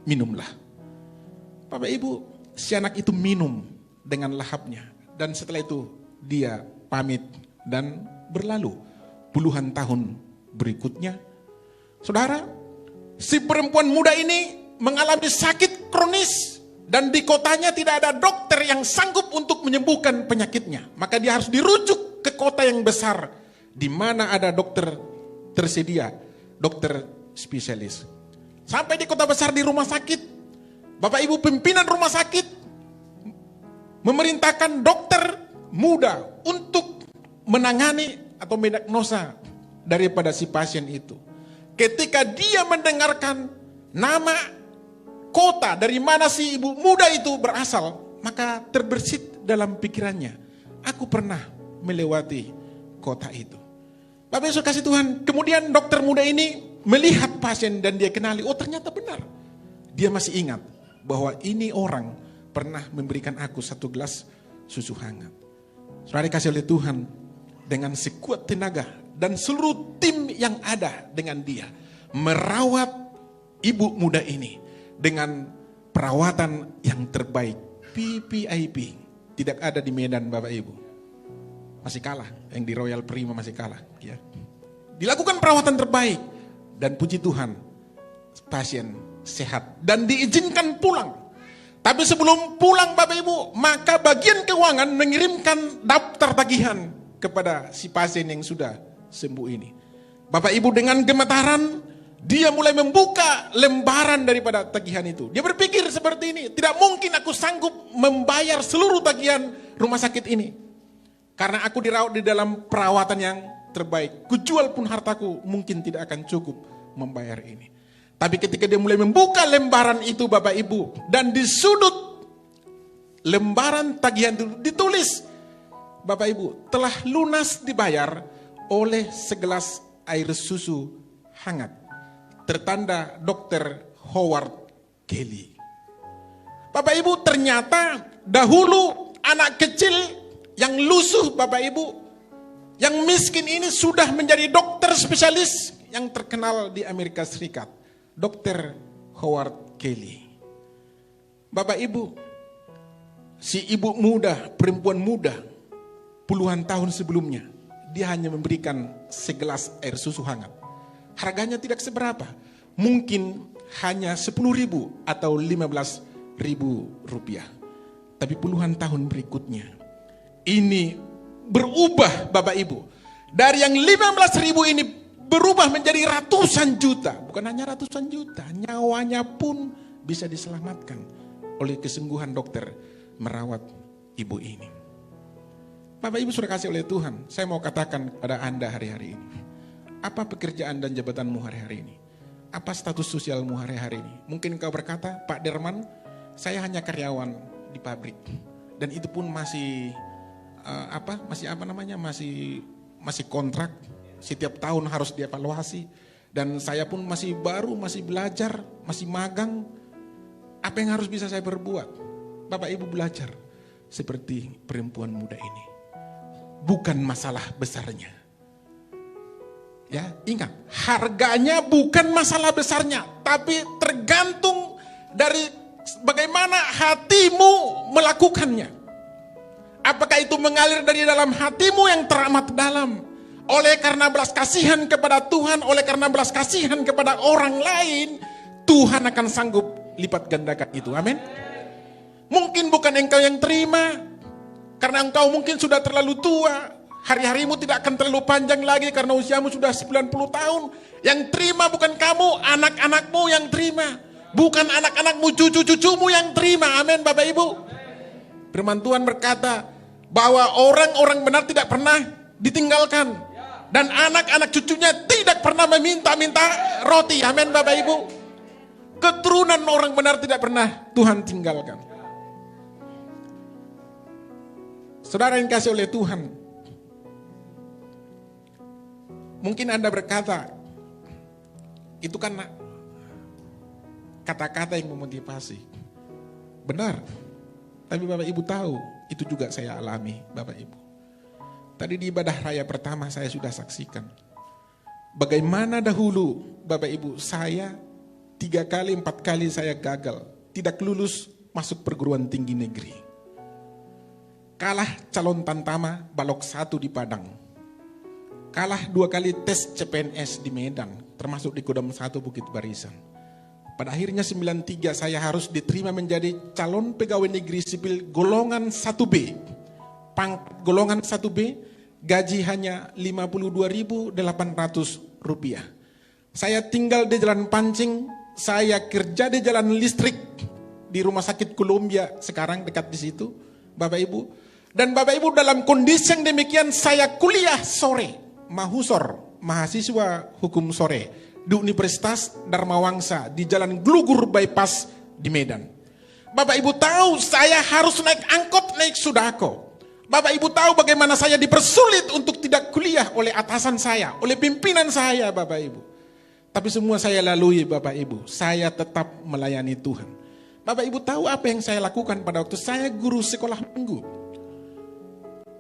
Minumlah." Bapak Ibu, si anak itu minum dengan lahapnya. Dan setelah itu dia pamit dan berlalu. Puluhan tahun berikutnya, saudara, si perempuan muda ini mengalami sakit kronis. Dan di kotanya tidak ada dokter yang sanggup untuk menyembuhkan penyakitnya. Maka dia harus dirujuk ke kota yang besar, di mana ada dokter tersedia, dokter spesialis. Sampai di kota besar di rumah sakit, Bapak Ibu pimpinan rumah sakit memerintahkan dokter muda untuk menangani atau mendiagnosa daripada si pasien itu. Ketika dia mendengarkan nama kota dari mana si ibu muda itu berasal, maka terbersit dalam pikirannya, aku pernah melewati kota itu. Bapak Yesus kasih Tuhan, kemudian dokter muda ini melihat pasien dan dia kenali, oh ternyata benar. Dia masih ingat bahwa ini orang pernah memberikan aku 1 gelas susu hangat. Saudara dikasih oleh Tuhan, dengan sekuat tenaga dan seluruh tim yang ada dengan dia, merawat ibu muda ini dengan perawatan yang terbaik, PPIP. Tidak ada di Medan Bapak Ibu. Masih kalah, yang di Royal Prima masih kalah. Ya. Dilakukan perawatan terbaik. Dan puji Tuhan, pasien sehat. Dan diizinkan pulang. Tapi sebelum pulang Bapak Ibu, maka bagian keuangan mengirimkan daftar tagihan kepada si pasien yang sudah sembuh ini. Bapak Ibu dengan gemetaran, dia mulai membuka lembaran daripada tagihan itu. Dia berpikir seperti ini, tidak mungkin aku sanggup membayar seluruh tagihan rumah sakit ini. Karena aku dirawat di dalam perawatan yang terbaik. Kujual pun hartaku mungkin tidak akan cukup membayar ini. Tapi ketika dia mulai membuka lembaran itu Bapak Ibu, dan di sudut lembaran tagihan itu ditulis, Bapak Ibu, telah lunas dibayar oleh segelas air susu hangat. Tertanda Dr. Howard Kelly. Bapak Ibu, ternyata dahulu anak kecil yang lusuh Bapak Ibu, yang miskin ini sudah menjadi dokter spesialis yang terkenal di Amerika Serikat. Dr. Howard Kelly. Bapak Ibu, si ibu muda, perempuan muda, puluhan tahun sebelumnya, dia hanya memberikan segelas air susu hangat. Harganya tidak seberapa, mungkin hanya 10.000 atau 15.000 rupiah. Tapi puluhan tahun berikutnya, ini berubah Bapak Ibu. Dari yang 15.000 ini berubah menjadi ratusan juta. Bukan hanya ratusan juta, nyawanya pun bisa diselamatkan oleh kesungguhan dokter merawat ibu ini. Bapak Ibu sudah kasih oleh Tuhan, saya mau katakan kepada Anda hari-hari ini. Apa pekerjaan dan jabatanmu hari-hari ini? Apa status sosialmu hari-hari ini? Mungkin kau berkata, Pak Derman, saya hanya karyawan di pabrik. Dan itu pun masih masih kontrak. Setiap tahun harus dievaluasi. Dan saya pun masih baru, masih belajar, masih magang. Apa yang harus bisa saya perbuat? Bapak Ibu belajar seperti perempuan muda ini. Bukan masalah besarnya. Ya, ingat, harganya bukan masalah besarnya, tapi tergantung dari bagaimana hatimu melakukannya. Apakah itu mengalir dari dalam hatimu yang teramat dalam, oleh karena belas kasihan kepada Tuhan, oleh karena belas kasihan kepada orang lain, Tuhan akan sanggup lipat gandakan itu. Amin. Mungkin bukan engkau yang terima, karena engkau mungkin sudah terlalu tua. Hari-harimu tidak akan terlalu panjang lagi karena usiamu sudah 90 tahun. Yang terima bukan kamu, anak-anakmu yang terima. Bukan anak-anakmu, cucu-cucumu yang terima. Amin Bapak Ibu. Firman Tuhan berkata bahwa orang-orang benar tidak pernah ditinggalkan. Dan anak-anak cucunya tidak pernah meminta-minta roti. Amin Bapak Ibu. Keturunan orang benar tidak pernah Tuhan tinggalkan. Saudara yang kasih oleh Tuhan, mungkin Anda berkata, itu kan kata-kata yang memotivasi. Benar. Tapi Bapak Ibu tahu, itu juga saya alami, Bapak Ibu. Tadi di ibadah raya pertama saya sudah saksikan. Bagaimana dahulu, Bapak Ibu, saya 3 kali, 4 kali saya gagal. Tidak lulus masuk perguruan tinggi negeri. Kalah calon tantama balok 1 di Padang. Kalah 2 kali tes CPNS di Medan, termasuk di Kodam 1 Bukit Barisan. Pada akhirnya 93 saya harus diterima menjadi calon pegawai negeri sipil golongan 1B. Golongan 1B, gaji hanya Rp52.800. Saya tinggal di Jalan Pancing, saya kerja di Jalan Listrik, di Rumah Sakit Columbia sekarang dekat di situ, Bapak Ibu. Dan Bapak Ibu dalam kondisi yang demikian saya kuliah sore, mahusor, mahasiswa hukum sore, di Universitas Dharma Wangsa di Jalan Glugur Bypass di Medan. Bapak Ibu tahu saya harus naik angkot, naik sudako. Bapak Ibu tahu bagaimana saya dipersulit untuk tidak kuliah oleh atasan saya, oleh pimpinan saya, Bapak Ibu. Tapi semua saya lalui, Bapak Ibu. Saya tetap melayani Tuhan. Bapak Ibu tahu apa yang saya lakukan pada waktu saya guru sekolah minggu.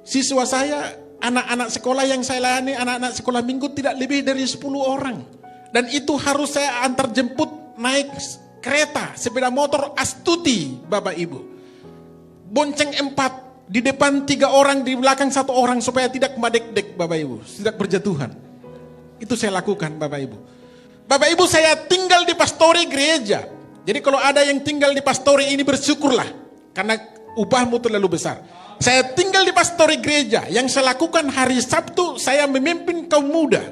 Siswa saya, anak-anak sekolah yang saya layani, anak-anak sekolah minggu tidak lebih dari 10 orang. Dan itu harus saya antar jemput naik kereta, sepeda motor Astuti, Bapak Ibu. Bonceng 4, di depan 3 orang, di belakang 1 orang, supaya tidak madek-dek, Bapak Ibu. Tidak berjatuhan. Itu saya lakukan, Bapak Ibu. Bapak Ibu, saya tinggal di pastori gereja. Jadi kalau ada yang tinggal di pastori ini bersyukurlah. Karena upahmu terlalu besar. Saya tinggal di pastori gereja. Yang saya lakukan hari Sabtu, saya memimpin kaum muda.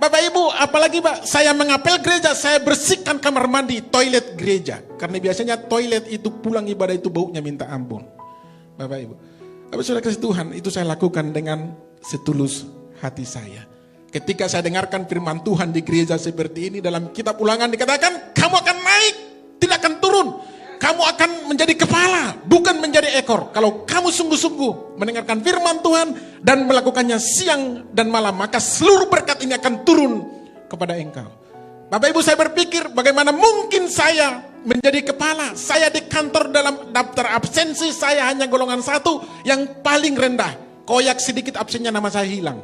Bapak Ibu, apalagi Pak, saya mengapel gereja, saya bersihkan kamar mandi, toilet gereja. Karena biasanya toilet itu pulang ibadah itu baunya minta ampun. Bapak Ibu. Tapi sudah kasih Tuhan, itu saya lakukan dengan setulus hati saya. Ketika saya dengarkan firman Tuhan di gereja seperti ini, dalam kitab Ulangan dikatakan, kamu akan naik, tidak akan turun. Kamu akan menjadi kepala, bukan menjadi ekor. Kalau kamu sungguh-sungguh mendengarkan firman Tuhan dan melakukannya siang dan malam, maka seluruh berkat ini akan turun kepada engkau. Bapak Ibu, saya berpikir bagaimana mungkin saya menjadi kepala. Saya di kantor dalam daftar absensi, saya hanya golongan 1 yang paling rendah. Koyak sedikit absennya nama saya hilang.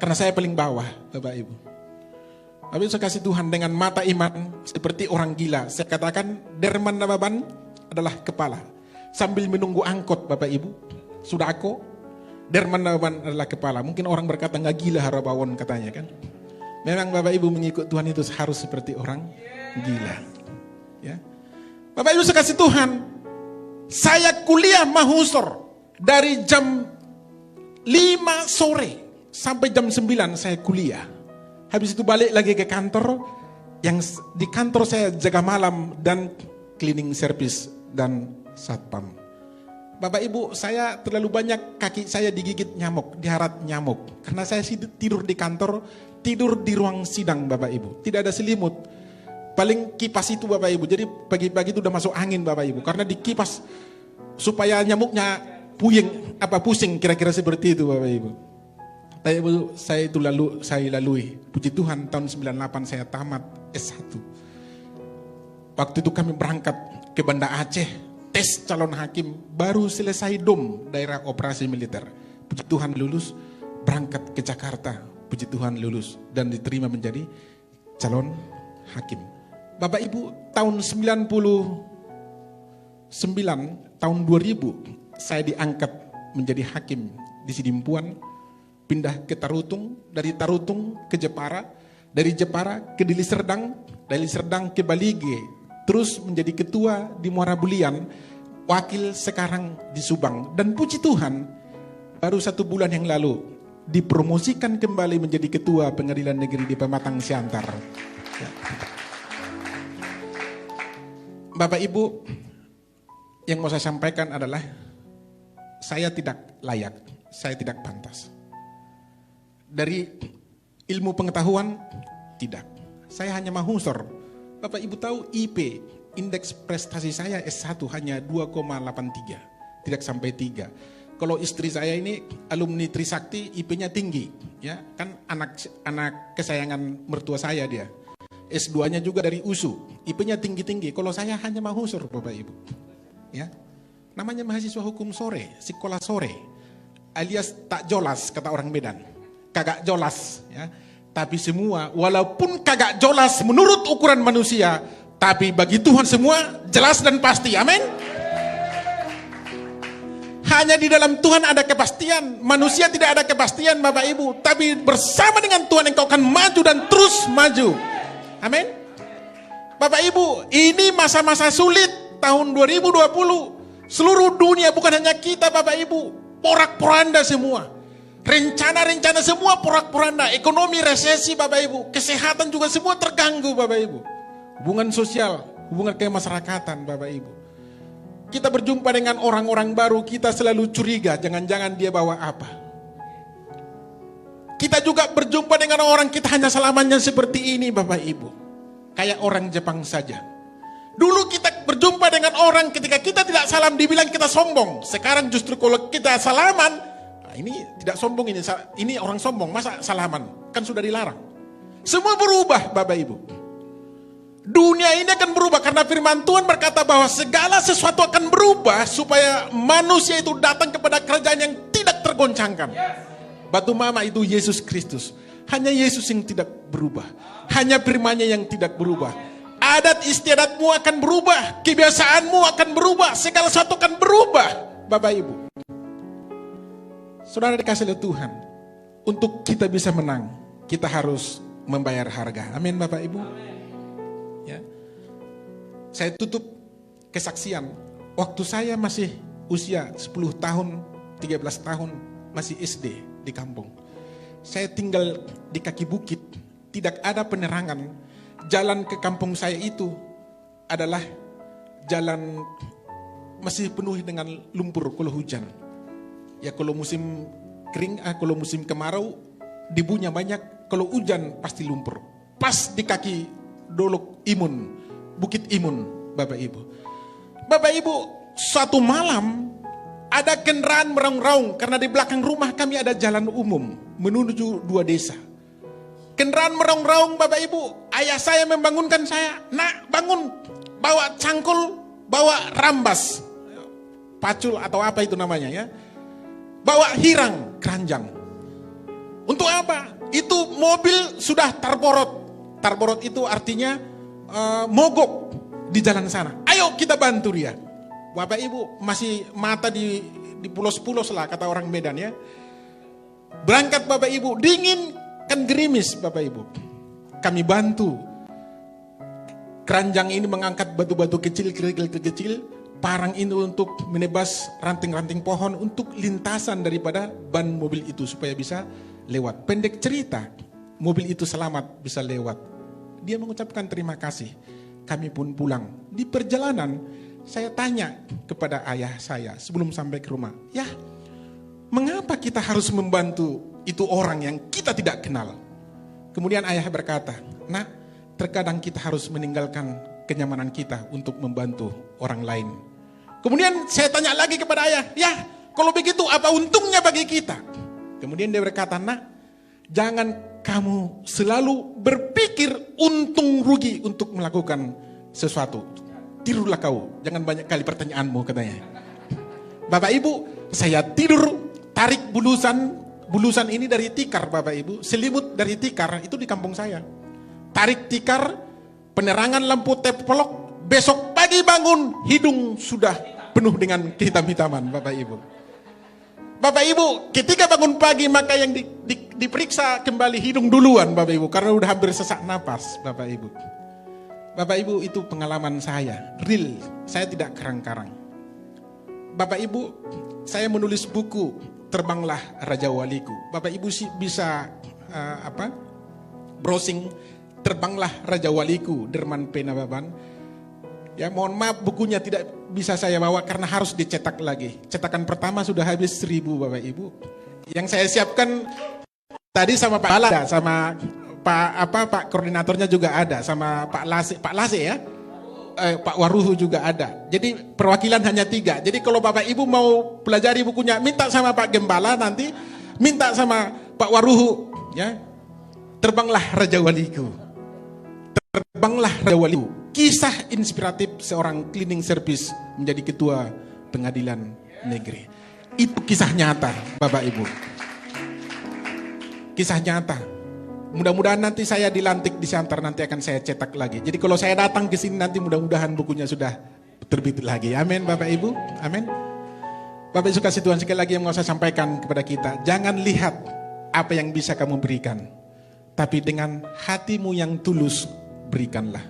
Karena saya paling bawah, Bapak Ibu. Tapi saya kasih Tuhan dengan mata iman seperti orang gila. Saya katakan Derman Nababan adalah kepala. Sambil menunggu angkot, Bapak Ibu, sudah aku Derman Nababan adalah kepala. Mungkin orang berkata nggak gila Harabawon katanya kan. Memang Bapak Ibu mengikut Tuhan itu harus seperti orang gila. Ya. Bapak Ibu saya kasih Tuhan. Saya kuliah mahusor dari jam 5 sore sampai jam 9 saya kuliah. Habis itu balik lagi ke kantor, yang di kantor saya jaga malam dan cleaning service dan satpam. Bapak Ibu, saya terlalu banyak kaki saya digigit nyamuk, diharat nyamuk. Karena saya tidur di kantor, tidur di ruang sidang Bapak Ibu. Tidak ada selimut. Paling kipas itu Bapak Ibu. Jadi pagi-pagi itu udah masuk angin Bapak Ibu. Karena di kipas supaya nyamuknya pusing kira-kira seperti itu Bapak Ibu. Tapi saya lalui. Puji Tuhan tahun 98 saya tamat S1. Waktu itu kami berangkat ke Banda Aceh, tes calon hakim, baru selesai DOM, daerah operasi militer. Puji Tuhan lulus, berangkat ke Jakarta. Puji Tuhan lulus dan diterima menjadi calon hakim. Bapak Ibu, tahun 99, tahun 2000 saya diangkat menjadi hakim di Sidimpuan. Pindah ke Tarutung, dari Tarutung ke Jepara, dari Jepara ke Deli Serdang, dari Serdang ke Balige, terus menjadi ketua di Muara Bulian, wakil sekarang di Subang. Dan puji Tuhan, baru 1 bulan yang lalu dipromosikan kembali menjadi ketua Pengadilan Negeri di Pematang Siantar. Ya. Bapak Ibu, yang mau saya sampaikan adalah saya tidak layak, saya tidak pantas. Dari ilmu pengetahuan, tidak. Saya hanya mahusor. Bapak Ibu tahu IP, indeks prestasi saya S1 hanya 2,83. Tidak sampai 3. Kalau istri saya ini alumni Trisakti, IP-nya tinggi. Ya, kan anak kesayangan mertua saya dia. S2-nya juga dari USU. IP-nya tinggi-tinggi. Kalau saya hanya mahusor Bapak Ibu. Ya. Namanya mahasiswa hukum sore, sekolah sore. Alias tak jolas kata orang Medan. Kagak jolas ya. Tapi semua walaupun kagak jolas menurut ukuran manusia, tapi bagi Tuhan semua jelas dan pasti. Amin. Hanya di dalam Tuhan ada kepastian. Manusia tidak ada kepastian Bapak Ibu. Tapi bersama dengan Tuhan engkau akan maju dan terus maju. Amin. Bapak Ibu, ini masa-masa sulit tahun 2020. Seluruh dunia, bukan hanya kita Bapak Ibu. Porak-poranda semua. Rencana-rencana semua porak-poranda. Ekonomi resesi Bapak Ibu. Kesehatan juga semua terganggu Bapak Ibu. Hubungan sosial, hubungan kemasyarakatan Bapak Ibu. Kita berjumpa dengan orang-orang baru, kita selalu curiga, jangan-jangan dia bawa apa. Kita juga berjumpa dengan orang, kita hanya selamanya seperti ini Bapak Ibu. Kayak orang Jepang saja. Dulu kita berjumpa dengan orang, ketika kita tidak salam, dibilang kita sombong. Sekarang justru kalau kita salaman, nah ini tidak sombong, ini orang sombong, masa salaman? Kan sudah dilarang. Semua berubah Bapak Ibu. Dunia ini akan berubah karena firman Tuhan berkata bahwa segala sesuatu akan berubah supaya manusia itu datang kepada kerajaan yang tidak tergoncangkan. Batu mama itu Yesus Kristus. Hanya Yesus yang tidak berubah. Hanya firman-Nya yang tidak berubah. Adat istiadatmu akan berubah, kebiasaanmu akan berubah, segala sesuatu akan berubah. Bapak Ibu, saudara dikasih oleh Tuhan, untuk kita bisa menang, kita harus membayar harga. Amin Bapak Ibu. Ya. Saya tutup kesaksian. Waktu saya masih usia 10 tahun, 13 tahun, masih SD di kampung. Saya tinggal di kaki bukit, tidak ada penerangan. Jalan ke kampung saya itu adalah jalan masih penuh dengan lumpur kalau hujan. Ya kalau musim kering, kalau musim kemarau debunya banyak, kalau hujan pasti lumpur. Pas di kaki Dolok Imun, Bukit Imun, Bapak Ibu. Bapak Ibu, suatu malam ada kendaraan meraung-raung karena di belakang rumah kami ada jalan umum menuju 2 desa. Kendaraan meraung-raung Bapak Ibu, ayah saya membangunkan saya, nak bangun, bawa cangkul, bawa rambas, pacul atau apa itu namanya ya, bawa hirang, keranjang. Untuk apa? Itu mobil sudah terborot. Terborot itu artinya mogok di jalan sana. Ayo kita bantu dia. Bapak Ibu masih mata di pulos-pulos lah kata orang Medan ya. Berangkat Bapak Ibu, dingin kan gerimis Bapak Ibu. Kami bantu. Keranjang ini mengangkat batu-batu kecil, kerikil-kecil. Parang ini untuk menebas ranting-ranting pohon untuk lintasan daripada ban mobil itu supaya bisa lewat. Pendek cerita, mobil itu selamat bisa lewat. Dia mengucapkan terima kasih. Kami pun pulang. Di perjalanan saya tanya kepada ayah saya sebelum sampai ke rumah. Ya, mengapa kita harus membantu itu orang yang kita tidak kenal? Kemudian ayah berkata, nah terkadang kita harus meninggalkan kenyamanan kita untuk membantu orang lain. Kemudian saya tanya lagi kepada ayah, ya kalau begitu apa untungnya bagi kita? Kemudian dia berkata, nah jangan kamu selalu berpikir untung rugi untuk melakukan sesuatu. Tidurlah kau, jangan banyak kali pertanyaanmu katanya. Bapak Ibu, saya tidur, tarik bulusan ini dari tikar Bapak Ibu. Selimut dari tikar, itu di kampung saya. Tarik tikar, penerangan lampu tepelok, besok pagi bangun, hidung sudah penuh dengan kehitam-hitaman Bapak Ibu. Bapak Ibu, ketika bangun pagi maka yang diperiksa kembali hidung duluan Bapak Ibu. Karena udah hampir sesak napas Bapak Ibu. Bapak Ibu itu pengalaman saya, real. Saya tidak karang-karang. Bapak Ibu, saya menulis buku Terbanglah Raja Waliku. Bapak Ibu bisa browsing Terbanglah Raja Waliku, Derman P. Nababan. Ya mohon maaf bukunya tidak bisa saya bawa karena harus dicetak lagi. Cetakan pertama sudah habis 1000 Bapak Ibu. Yang saya siapkan tadi sama Pak Lada, sama Pak koordinatornya juga ada, sama Pak Lase ya. Pak Waruhu juga ada. Jadi perwakilan hanya 3. Jadi kalau Bapak Ibu mau pelajari bukunya, minta sama Pak Gembala nanti, minta sama Pak Waruhu ya. Terbanglah Raja Waliku. Terbanglah Raja Waliku. Kisah inspiratif seorang cleaning service menjadi ketua pengadilan negeri. Itu kisah nyata, Bapak Ibu. Kisah nyata. Mudah-mudahan nanti saya dilantik di Siantar, nanti akan saya cetak lagi. Jadi kalau saya datang ke sini nanti mudah-mudahan bukunya sudah terbit lagi. Amin Bapak Ibu. Amin. Bapak Ibu kasih Tuhan, sekali lagi yang mau saya sampaikan kepada kita. Jangan lihat apa yang bisa kamu berikan. Tapi dengan hatimu yang tulus, berikanlah.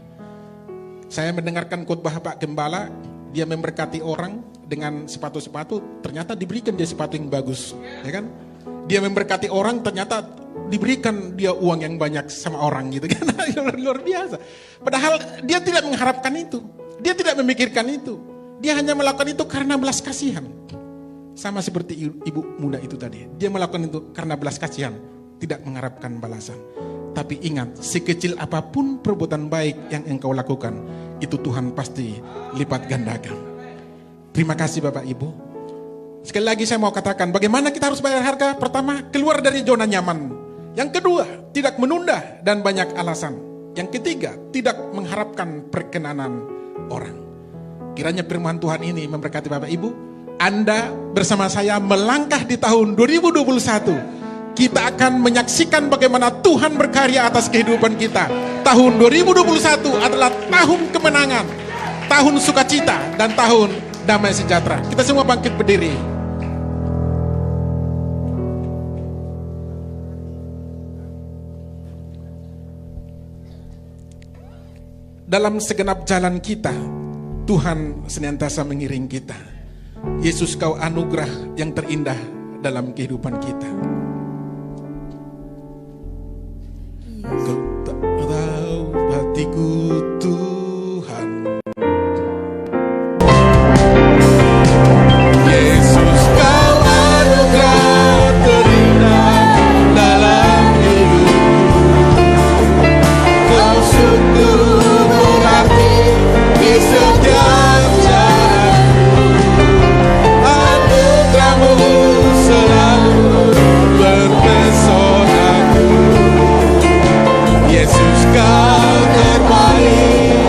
Saya mendengarkan khotbah Pak Gembala, dia memberkati orang dengan sepatu-sepatu, ternyata diberikan dia sepatu yang bagus. Ya kan? Dia memberkati orang, ternyata diberikan dia uang yang banyak sama orang gitu kan. Luar biasa. Padahal dia tidak mengharapkan itu. Dia tidak memikirkan itu. Dia hanya melakukan itu karena belas kasihan. Sama seperti ibu muda itu tadi. Dia melakukan itu karena belas kasihan, tidak mengharapkan balasan. Tapi ingat, sekecil apapun perbuatan baik yang engkau lakukan, itu Tuhan pasti lipat gandakan. Terima kasih Bapak Ibu. Sekali lagi saya mau katakan, bagaimana kita harus bayar harga? Pertama, keluar dari zona nyaman. Yang kedua, tidak menunda dan banyak alasan. Yang ketiga, tidak mengharapkan perkenanan orang. Kiranya firman Tuhan ini memberkati Bapak Ibu. Anda bersama saya melangkah di tahun 2021. Kita akan menyaksikan bagaimana Tuhan berkarya atas kehidupan kita. Tahun 2021 adalah tahun kemenangan, tahun sukacita, dan tahun damai sejahtera. Kita semua bangkit berdiri. Dalam segenap jalan kita, Tuhan senantiasa mengiring kita. Yesus, kau anugerah yang terindah dalam kehidupan kita. Kau tak tahu hatiku Tuhan. Yesus, kau anugerah terindah dalam hidup. Kau sungguh berarti di setiap jalanku. Anugerahmu selalu berpesonaku. Yesus, kau terbaik.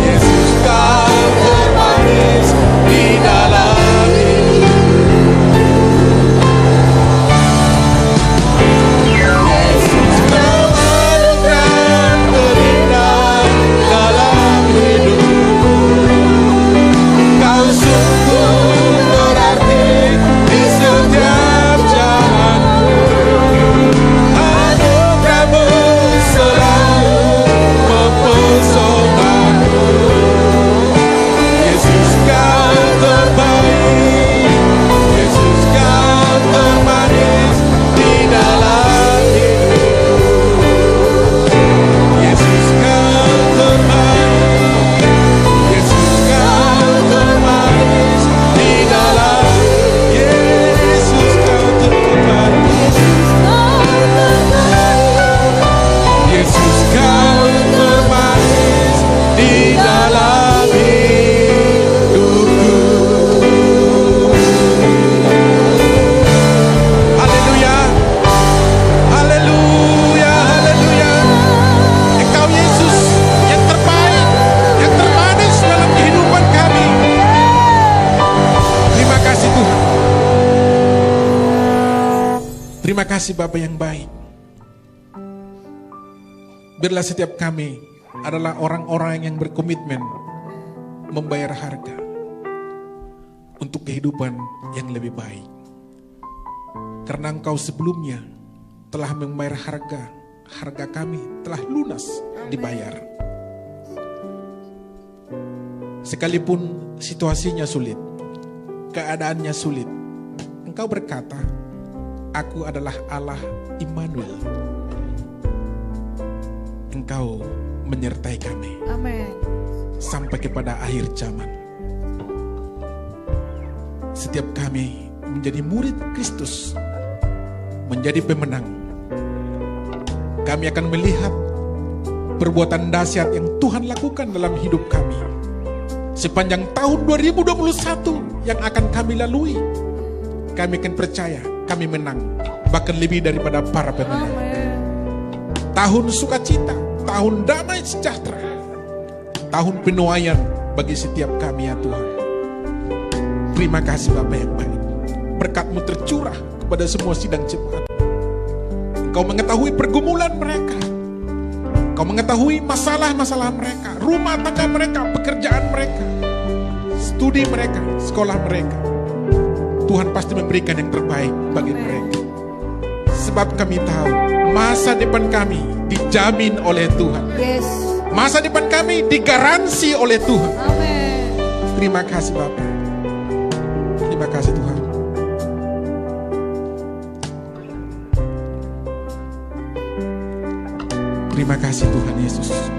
Yesus, kau termanis di dalam hidup. Yesus, kau anugerah terindah dalam hidup. Kau sungguh berarti di setiap jalanku. Anugerahmu selalu mempesonaku. Yesus, kau terbaik. Yesus, kau termanis di dalam hidup. Yesus, kau terbaik. Yesus, kau termanis di dalam. Yesus, kau terbaik. Yesus, kau termanis di dalam hidupku. Haleluya, haleluya, haleluya. Engkau Yesus yang terbaik, yang termanis dalam kehidupan kami. Terima kasih Tuhan. Terima kasih Bapa yang baik. Biarlah setiap kami adalah orang-orang yang berkomitmen membayar harga untuk kehidupan yang lebih baik. Karena Engkau sebelumnya telah membayar harga kami telah lunas dibayar. Sekalipun situasinya sulit, keadaannya sulit, Engkau berkata, Aku adalah Allah Immanuel. Engkau menyertai kami. Amin. Sampai kepada akhir zaman. Setiap kami menjadi murid Kristus, menjadi pemenang. Kami akan melihat perbuatan dahsyat yang Tuhan lakukan dalam hidup kami. Sepanjang tahun 2021 yang akan kami lalui, kami akan percaya kami menang, bahkan lebih daripada para pemenang. Amin. Tahun sukacita, tahun damai sejahtera, tahun penuaian bagi setiap kami ya Tuhan. Terima kasih Bapa yang baik. Berkat-Mu tercurah kepada semua sidang jemaat. Engkau mengetahui pergumulan mereka. Engkau mengetahui masalah-masalah mereka, rumah tangga mereka, pekerjaan mereka, studi mereka, sekolah mereka. Tuhan pasti memberikan yang terbaik bagi mereka. Sebab kami tahu masa depan kami dijamin oleh Tuhan. Yes. Masa depan kami digaransi oleh Tuhan. Amin. Terima kasih Bapa. Terima kasih Tuhan. Terima kasih Tuhan Yesus.